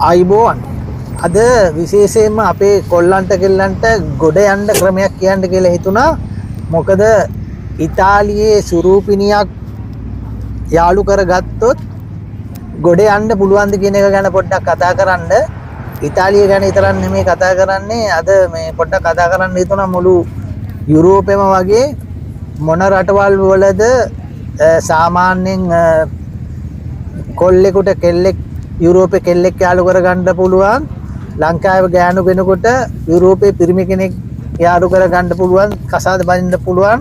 අයිබෝන් අද විශේෂයෙන්ම අපේ කොල්ලන්ට කෙල්ලන්ට ගොඩ යන්න ක්‍රමයක් කියන්න කියලා හිතුණා. මොකද ඉතාලියේ සුරූපිනියක් යාළු කරගත්තොත් ගොඩ යන්න පුළුවන්ද කියන එක ගැන පොඩ්ඩක් කතා කරන්න. ඉතාලිය ගැන විතරක් නෙමෙයි කතා කරන්නේ. අද මේ පොඩ්ඩක් කතා කරන්න හිතුණා මුළු යුරෝපෙම වගේ මොන රටවල් වලද සාමාන්‍යයෙන් කොල්ලෙකුට කෙල්ලෙක් යුරෝපේ කෙල්ලෙක් යාළු කරගන්න පුළුවන්, ලංකාවේ ගෑනු කෙනෙකුට යුරෝපේ පිරිමි කෙනෙක් යාළු කරගන්න පුළුවන්, කසාද බඳින්න පුළුවන්.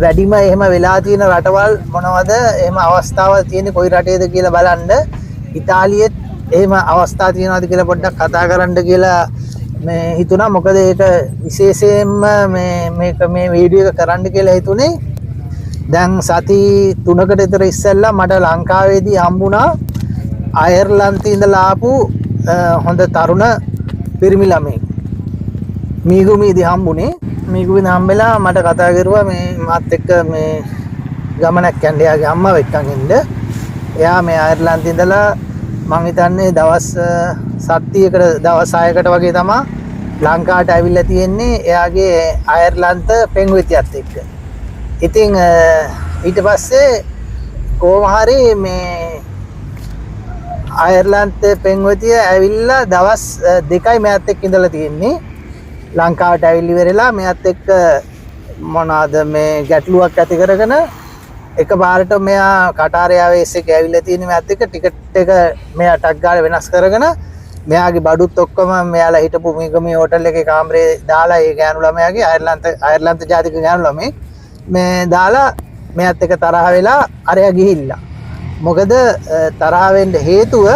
වැඩිම එහෙම වෙලා තියෙන රටවල් මොනවද? එහෙම අවස්ථාවල් තියෙන්නේ කොයි රටේද කියලා බලන්න. ඉතාලියෙත් එහෙම අවස්ථා තියෙනවද කියලා පොඩ්ඩක් කතා කරන්න කියලා මේ හිතුණා. මොකද ඒක විශේෂයෙන්ම මේ වීඩියෝ එක කරන්න කියලා හිතුනේ. දැන් සති 3කට විතර ඉස්සෙල්ලා මට ලංකාවේදී හම්බුණා අයර්ලන්තේ ඉඳලා ආපු හොඳ තරුණ පිරිමි ළමෙක්. මීගුමීදී හම්බුනේ. මීගුමීදී හම්බෙලා මට කතා කරුවා මේ මාත් එක්ක මේ ගමනක් යන්න. එයාගේ අම්මා එක්කන් ඉන්න. එයා මේ අයර්ලන්තේ ඉඳලා මං හිතන්නේ දවස් 7කට දවස් 6කට වගේ තමයි ලංකාවට ඇවිල්ලා තියෙන්නේ. එයාගේ අයර්ලන්ත පෙන්විතියත් එක්ක. ඉතින් ඊට පස්සේ කොහොම හරි මේ අයර්ලන්තේ පෙන්වතිය ඇවිල්ලා දවස් 2යි මෙයාත් එක්ක ඉඳලා තියෙන්නේ. ලංකාවට ඇවිල්ලි වෙරලා මෙයාත් එක්ක මොනවාද මේ ගැටලුවක් ඇති කරගෙන එකපාරට මෙයා කටාරේ ආවේස් එක ඇවිල්ලා තියෙන්නේ. මෙයාත් එක්ක ටිකට් එක මෙයා ටක් ගාලා වෙනස් කරගෙන මෙයාගේ බඩුත් ඔක්කොම මෙයාලා හිටපු මිගමී හෝටල් එකේ කාමරේ දාලා ඒ ගෑනු ළමයාගේ අයර්ලන්ත ජාතික ගෑනු ළමෙක් මේ දාලා මෙයාත් එක්ක තරහ වෙලා අරයා ගිහිල්ලා. මොකද තරහ වෙන්න හේතුව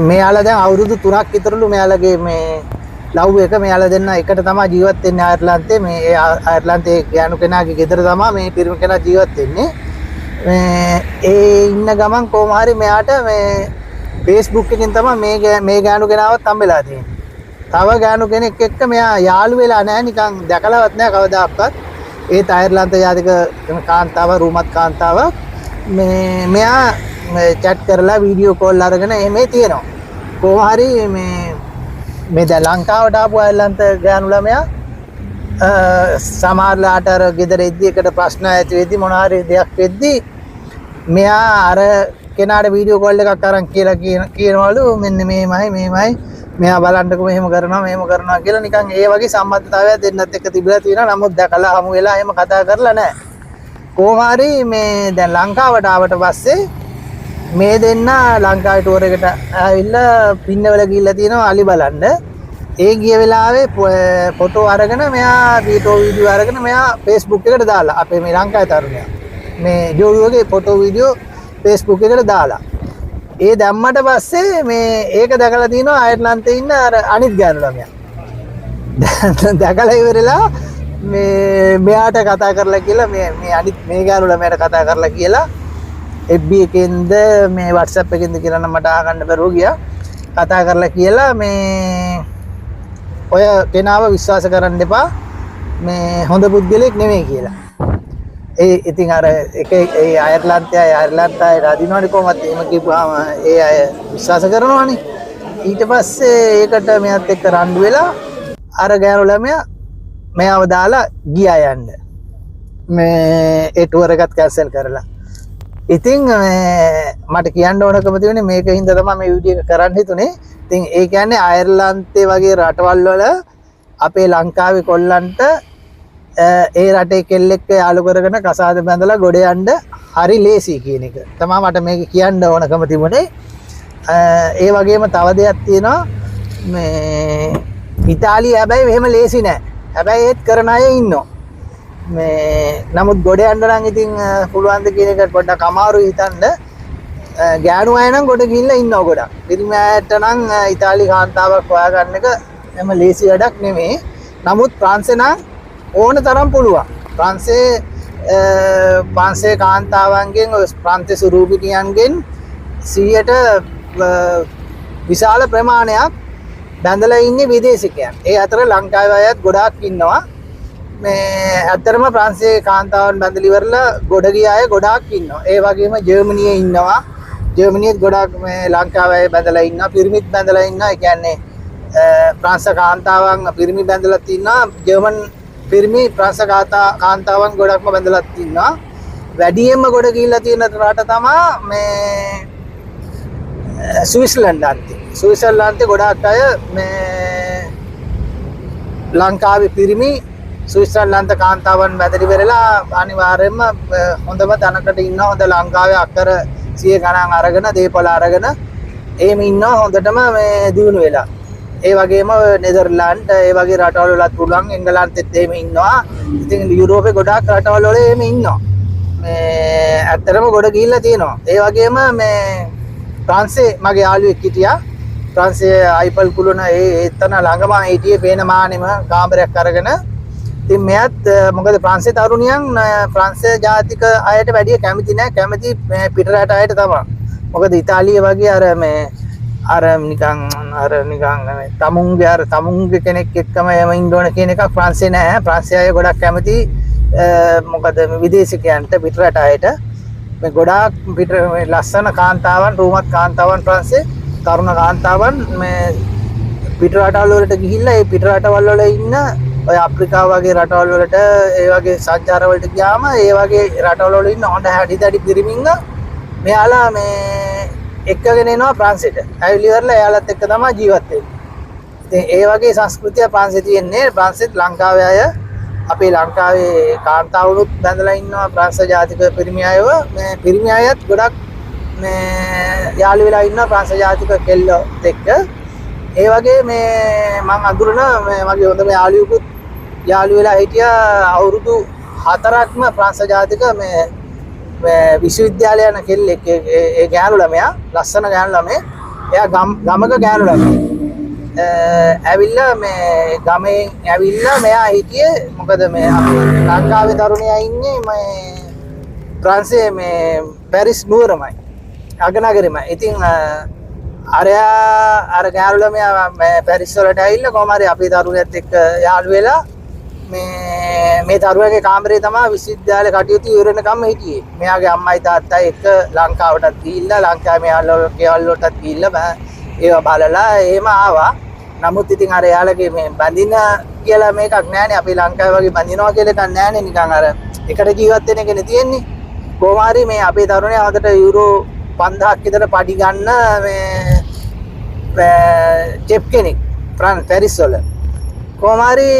මෙයාලා දැන් අවුරුදු 3ක් විතරලු මෙයාලගේ මේ ලව් එක මෙයාලා දෙන්න එකට තමයි ජීවත් වෙන්නේ අයර්ලන්තේ. මේ අයර්ලන්තේ ගෑනු කෙනාගේ ගෙදර තමයි මේ පිරිමි කෙනා ජීවත් වෙන්නේ. ඒ ඉන්න ගමන් කොහොම හරි මෙයාට මේ Facebook එකකින් තමයි මේ ගෑනු කෙනාවත් හම්බෙලා තියෙන්නේ. තව ගෑනු කෙනෙක් එක්ක මෙයා යාළු වෙලා නැහැ, නිකන් දැකලවත් නැහැ කවදාවත්. ඒ අයර්ලන්ත ජාතික කාන්තාව, රූමත් කාන්තාවක් මෙයා චැට් කරලා වීඩියෝ කෝල් අරගෙන එමේ තියෙනවා. කොහොම හරි මේ දැන් ලංකාවට ආපු අයර්ලන්ත ගෑනු ළමයා සමහරලාට අර ගෙදර එද්දි එකට ප්‍රශ්න ඇති වෙද්දි මොන හරි දෙයක් වෙද්දි මෙයා අර කෙනාට වීඩියෝ කෝල් එකක් අරන් කියලා කියනවලු මෙන්න මේමයි මෙයා බලන්නකො මෙහෙම කරනවා කියලා. නිකන් ඒ වගේ සම්බන්ධතාවයක් දෙන්නත් එක්ක තිබිලා තියෙනවා. නමුත් දැකලා හමු වෙලා එහෙම කතා කරලා නැහැ. කොහොම හරි මේ දැන් ලංකාවට ආවට පස්සේ මේ දෙන්න ලංකාවේ ටුවර් එකට ආවිල්ලා පින්නවල ගිහිල්ලා තියෙනවා අලි බලන්න. ඒ ගිය වෙලාවේ ෆොටෝ අරගෙන මෙයා වීඩියෝ අරගෙන මෙයා Facebook එකට දාලා අපේ මේ ලංකාවේ තරුණයා මේ ජෝඩුවගේ ෆොටෝ වීඩියෝ Facebook එකට දාලා ඒ දැම්මට පස්සේ මේ ඒක දැකලා තිනවා අයර්ලන්තේ ඉන්න අර අනිත් ගෑනු ළමයා. දැකලා ඉවරලා මෙයාට කතා කරලා කියලා මේ අනිත් මේ ගෑනු ළමයාට කතා කරලා කියලා FB එකෙන්ද මේ WhatsApp එකෙන්ද කියලා නම් මට අහගන්න බැරුව ගියා. කතා කරලා කියලා මේ ඔය කෙනාව විශ්වාස කරන්න එපා, මේ හොඳ පුද්ගලෙක් නෙමෙයි කියලා. ඉතින් අර ඒ අයර්ලන්තය රදිනවනේ කොහොමද එහෙම කියපුවාම ඒ අය විශ්වාස කරනවනේ. ඊට පස්සේ ඒකට මෙයාත් එක්ක රණ්ඩු වෙලා අර ගෑනු ළමයා මෙයාව දාලා ගියා යන්න. මේ ඒ ටුවර් එකත් කැන්සල් කරලා. ඉතින් මට කියන්න ඕනකම තියෙන්නේ මේකින්ද තමයි මේ වීඩියෝ එක කරන්න හිතුනේ. ඉතින් ඒ කියන්නේ අයර්ලන්තේ වගේ රටවල් වල අපේ ලංකාවේ කොල්ලන්ට ඒ රටේ කෙල්ලෙක් යාළු කරගෙන කසාද බැඳලා ගොඩ යන්න හරි ලේසි කියන එක තමයි මට මේක කියන්න ඕනකම තිබුණේ. ඒ වගේම තව දෙයක් තියෙනවා මේ ඉතාලිය හැබැයි එහෙම ලේසි නෑ. හැබැයි ඒත් කරන අය ඉන්නවා. නමුත් ගොඩ යන්න නම් ඉතින් පුළුවන් ද කියන එක පොඩ්ඩක් අමාරුයි හිතන්න. ගෑනු අය නම් ගොඩ ගිහිල්ලා ඉන්නවා ගොඩක්. පිරිමි අයට නම් ඉතාලි කාන්තාවක් හොයාගන්න එක එහෙම ලේසි වැඩක් නෙමෙයි. නමුත් ප්‍රංශේ නම් ඕන තරම් පුළුවන්. ප්‍රංශේ කාන්තාවන්ගෙන් ප්‍රංශේ සුරූපිනියන්ගෙන් 100ට විශාල ප්‍රමාණයක් බැඳලා ඉන්නේ විදේශිකයන්. ඒ අතර ලංකාවේ අයත් ගොඩාක් ඉන්නවා. මේ ඇත්තටම ප්‍රංශයේ කාන්තාවන් බැඳලා ඉවරලා ගොඩ ගිය අය ගොඩාක් ඉන්නවා. ඒ වගේම ජර්මනියේ ඉන්නවා. ජර්මනියේත් ගොඩාක් මේ ලංකාවේ බැඳලා ඉන්නවා. පිරිමිත් බැඳලා ඉන්නවා. ඒ කියන්නේ ප්‍රංශ කාන්තාවන් පිරිමි බැඳලා ඉන්නවා. ජර්මන් පිරිමි ප්‍රංශ කාන්තාවන් ගොඩක්ම බැඳලා ඉන්නවා. වැඩියෙන්ම ගොඩ ගිහිල්ලා තියෙන රට තමයි මේ ස්විට්සර්ලන්තේ ගොඩාක් අය මේ ලංකාවේ පිරිමි ස්විට්සර්ලන්ත කාන්තාවන් බැඳලි වෙරලා අනිවාර්යයෙන්ම හොඳම තැනකට ඉන්නවා. හොඳ ලංකාවේ අක්කර 100 ගණන් අරගෙන දීපල අරගෙන එහෙම ඉන්නවා හොඳටම මේ දිනු වෙලා. ඒ වගේම නෙදර්ලන්ත ඒ වගේ රටවල් වලත් පුළුවන් එංගලන්තෙත් එහෙම ඉන්නවා. ඉතින් යුරෝපේ ගොඩාක් රටවල් වල එහෙම ඉන්නවා. මේ ඇත්තටම ගොඩ ගිහිල්ලා තියෙනවා. ඒ වගේම මේ ප්‍රංශේ මගේ යාළුවෙක් හිටියා. ප්‍රංශයේ අයිපල් කුළුණ එතන ළඟම හිටියේ පේන මානෙම කාමරයක් අරගෙන. ඉතින් මෙයත් මොකද ප්‍රංශේ තරුණියන් ප්‍රංශ ජාතික අයට වැඩිය කැමති නැහැ. කැමති පිටරට අයට තමයි. මොකද ඉතාලිය වගේ අර නිකන් තමුන්ගේ කෙනෙක් එක්කම යම ඉන්න ඕන කියන එකක් ප්‍රංශේ නැහැ. ප්‍රංශය අය ගොඩක් කැමති මොකද විදේශිකයන්ට පිටරට අයට මේ ගොඩාක් ලස්සන කාන්තාවන් රූමත් කාන්තාවන් ප්‍රංශේ තරුණ කාන්තාවන් මේ පිටරටවල් වලට ගිහිල්ලා ඒ පිටරටවල් වල ඉන්න ඔය අප්‍රිකාව වගේ රටවල් වලට ඒ වගේ සංචාර වලට ගියාම ඒ වගේ රටවල් වල ඉන්න හොඳ හැඩි පිරිමින්ග මෙයාලා මේ එක්කගෙන එනවා ප්‍රංශෙට. ඇවිල්ලි ඉවරලා එයාලත් එක්ක තමයි ජීවත් වෙන්නේ. ඉතින් ඒ වගේ සංස්කෘතිය ප්‍රංශේ තියෙන්නේ. ප්‍රංශෙත් ලංකාවේ අය අපේ ලංකාවේ කාන්තාවුනුත් බැඳලා ඉන්නවා ප්‍රංශ ජාතික පිරිමි අයව. මේ පිරිමි අයත් ගොඩක් මේ යාළු වෙලා ඉන්නවා ප්‍රංශ ජාතික කෙල්ලෝ එක්ක. ඒ වගේ මේ මම අඳුරන මේ මගේ හොඳම යාළුවෙකුත් යාළු වෙලා හිටියා අවුරුදු 4ක්ම ප්‍රංශ ජාතික මේ විශ්වවිද්‍යාලය යන කෙල්ලෙක්. ඒ ගෑනු ළමයා ලස්සන ගෑනු ළමයා. එයා ගමක ගෑනු ළමයා. ඇවිල්ලා මේ ගමෙන් ඇවිල්ලා මෙයා හිටියේ මොකද මේ ලංකාවේ තරුණයා ඉන්නේ මේ ප්‍රංශයේ මේ පැරිස් නුවරමයි අගනගරෙමයි. ඉතින් අර ගෑනු ළමයා පැරිස් වලට ඇවිල්ලා කොහොම හරි අපේ තරුණයත් එක්ක යාළු වෙලා මේ තරුණයාගේ කාමරේ තමයි විශ්වවිද්‍යාලේ කටයුතු ඉවර වෙනකම් හිටියේ. මෙයාගේ අම්මයි තාත්තයි එක්ක ලංකාවටත් ගිහිල්ලා ලංකාවේ මෙයාලා කේවල් වලටත් ගිහිල්ලා ඒවා බලලා එහෙම ආවා. නමුත් ඉතින් අර යාළගේ මේ බඳින කියලා මේකක් නැහැනේ. අපි ලංකාවේ වගේ බඳිනවා කියලා එකක් නැහැනේ. නිකන් අර එකට ජීවත් වෙන එකනේ තියෙන්නේ. කොහොම හරි මේ අපේ තරුණයා හොඳට යුරෝ 5000ක් විතර පඩි ගන්න මේ චෙප් කෙනෙක් පැරිස් වල. කොහොම හරි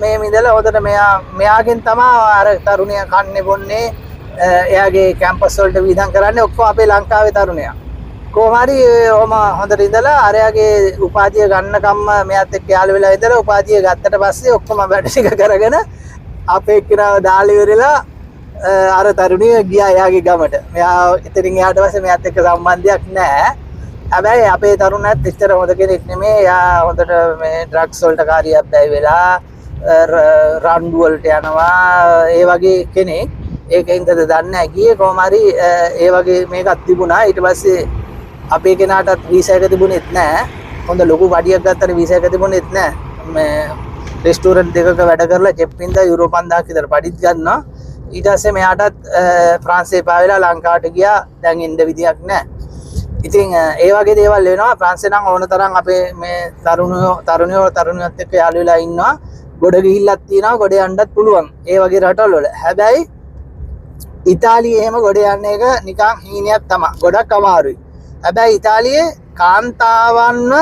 මේ මිදලා හොඳට මෙයාගෙන් තමයි අර තරුණයා කන්නේ බොන්නේ. එයාගේ කැම්පස් වලට වියදම් කරන්නේ ඔක්කොම අපේ ලංකාවේ තරුණයා. කොහොම හරි ඔහම හොඳට ඉඳලා අරයාගේ උපාධිය ගන්නකම්ම මෙයාත් එක්ක යාළු වෙලා ඉඳලා උපාධිය ගත්තට පස්සේ ඔක්කොම වැඩ ටික කරගෙන අපේ එක්කනව දාලා ඉවරලා අර තරුණිය ගියා එයාගේ ගමට. මෙයා එතනින් එහාට පස්සේ මෙයාත් එක්ක සම්බන්ධයක් නැහැ. හැබැයි අපේ තරුණයත් එච්චර හොඳ කෙනෙක් නෙමෙයි. එයා හොඳට මේ ඩ්‍රග්ස් වලට කාරියක් බැයි වෙලා රණ්ඩු වලට යනවා. ඒ වගේ කෙනෙක්. ඒකින්ද දන්නේ නැහැ ගියේ කොහොම හරි ඒ වගේ මේකක් තිබුණා. ඊට පස්සේ අපේ කෙනාටත් වීසා එක තිබුණෙත් නැහැ. හොඳ ලොකු වඩියක් ගත්තට වීසා එක තිබුණෙත් නැහැ. මේ රෙස්ටෝරන්ට් දෙකක වැඩ කරලා චෙප්පින්ද යුරෝ 5000ක් විතර පඩිත් ගන්නවා. ඊට පස්සේ මෙයාටත් ප්‍රංශේ පාවෙලා ලංකාවට ගියා. දැන් ඉන්න විදියක් නැහැ. ඉතින් ඒ වගේ දේවල් වෙනවා. ප්‍රංශේ නම් ඕන තරම් අපේ මේ තරුණියොත් එක්ක යාළු වෙලා ඉන්නවා. ගොඩ ගිහිල්ලක් තියෙනවා. ගොඩ යන්නත් පුළුවන්. ඒ වගේ රටවල් වල. හැබැයි ඉතාලියේ එහෙම ගොඩ යන්න එක නිකන් හීනයක් තමයි. ගොඩක් අමාරුයි. හැබැයි ඉතාලියේ කාන්තාවන්ව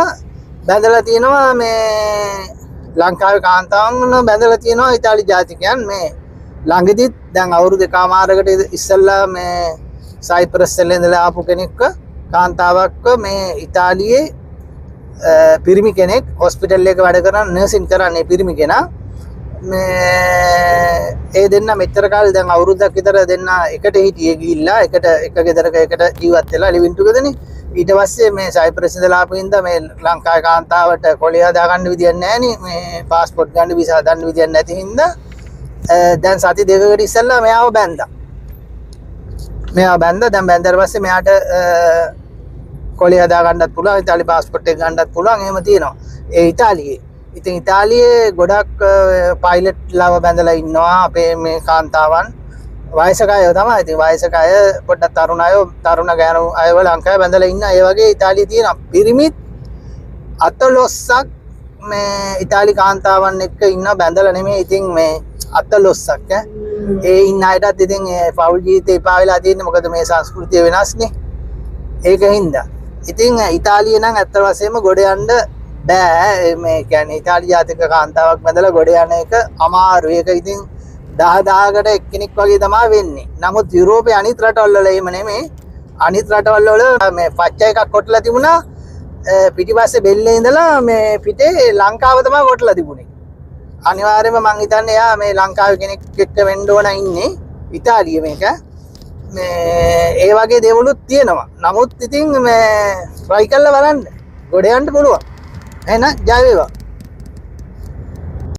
බැඳලා තියෙනවා මේ ලංකාවේ කාන්තාවන්ව බැඳලා තියෙනවා ඉතාලි ජාතිකයන්. මේ ළඟදිත් දැන් අවුරුදු 1කමාරකට ඉස්සෙල්ලා මේ සයිප්‍රස් වල ඉඳලා ආපු කෙනෙක්ව කාන්තාවක්ව මේ ඉතාලියේ පිරිමි කෙනෙක් හොස්පිටල් එක වැඩ කරන නර්සින් කරන්නේ පිරිමි කෙනා. ඒ දෙන්න මෙච්චර කාලේ දැන් අවුරුද්දක් විතර දෙන්න එකට හිටියේ ගිහිල්ලා එක ගෙදරක එකට ජීවත් වෙලා ලිවින් ටුගෙදර්නේ. ඊට පස්සේ මේ සයිප්‍රස් ඉඳලා ආපු ඉඳලා මේ ලංකාවේ කාන්තාවට කොළේ හදා ගන්න විදියක් නැහැ නේ. මේ પાස්පෝර්ට් ගන්න වීසා ගන්න විදියක් නැති හින්දා දැන් සති දෙකකට ඉස්සෙල්ලා මෙයාව බැන්දා. දැන් බැන්දාට පස්සේ මෙයාට කොළේ හදා ගන්නත් පුළුවන්. ඉතාලි પાස්පෝර්ට් එක ගන්නත් පුළුවන්. එහෙම තියෙනවා. ඒ ඉතාලියේ ඉතින් ඉතාලියේ ගොඩක් පයිලට් ලව බැඳලා ඉන්නවා අපේ මේ කාන්තාවන් වයසක අය තමයි. ඉතින් වයසක අය පොඩ්ඩක් තරුණ ගෑනු අයව ලංකාවේ බැඳලා ඉන්න. ඒ වගේ ඉතාලියේ තියෙන පිරිමිත් 14ක් මේ ඉතාලි කාන්තාවන් එක්ක ඉන්න බැඳලා නෙමෙයි. ඉතින් මේ 14ක් ඒ ඉන්න අයටත් ඉතින් පෞල් ජීවිතේ එපා වෙලා තියෙන්නේ. මොකද මේ සංස්කෘතිය වෙනස්නේ. ඒක හින්දා. ඉතින් ඉතාලිය නම් ඇත්ත වශයෙන්ම ගොඩ යන්න බෑ. මේ කියන්නේ ඉතාලි ජාතික කාන්තාවක් බැඳලා ගොඩ යන එක අමාරුයි. ඒක ඉතින් 10,000කට එක්කෙනෙක් වගේ තමයි වෙන්නේ. නමුත් යුරෝපයේ අනිත් රටවල් වල එහෙම නෙමෙයි. අනිත් රටවල් වල මේ පච්ච එකක් කොටලා තිබුණා. පිටිපස්සේ බෙල්ලේ ඉඳලා මේ පිටේ ලංකාව තමයි කොටලා තිබුණේ. අනිවාර්යයෙන්ම මං හිතන්නේ යා මේ ලංකාවේ කෙනෙක් එක්ක වෙන්න ඕන ඉන්නේ ඉතාලිය මේක. මේ ඒ වගේ දේවලුත් තියෙනවා. නමුත් ඉතින් මේ try කරලා බලන්න. ගොඩ යන්න පුළුවන්. එහෙනම් ජය වේවා.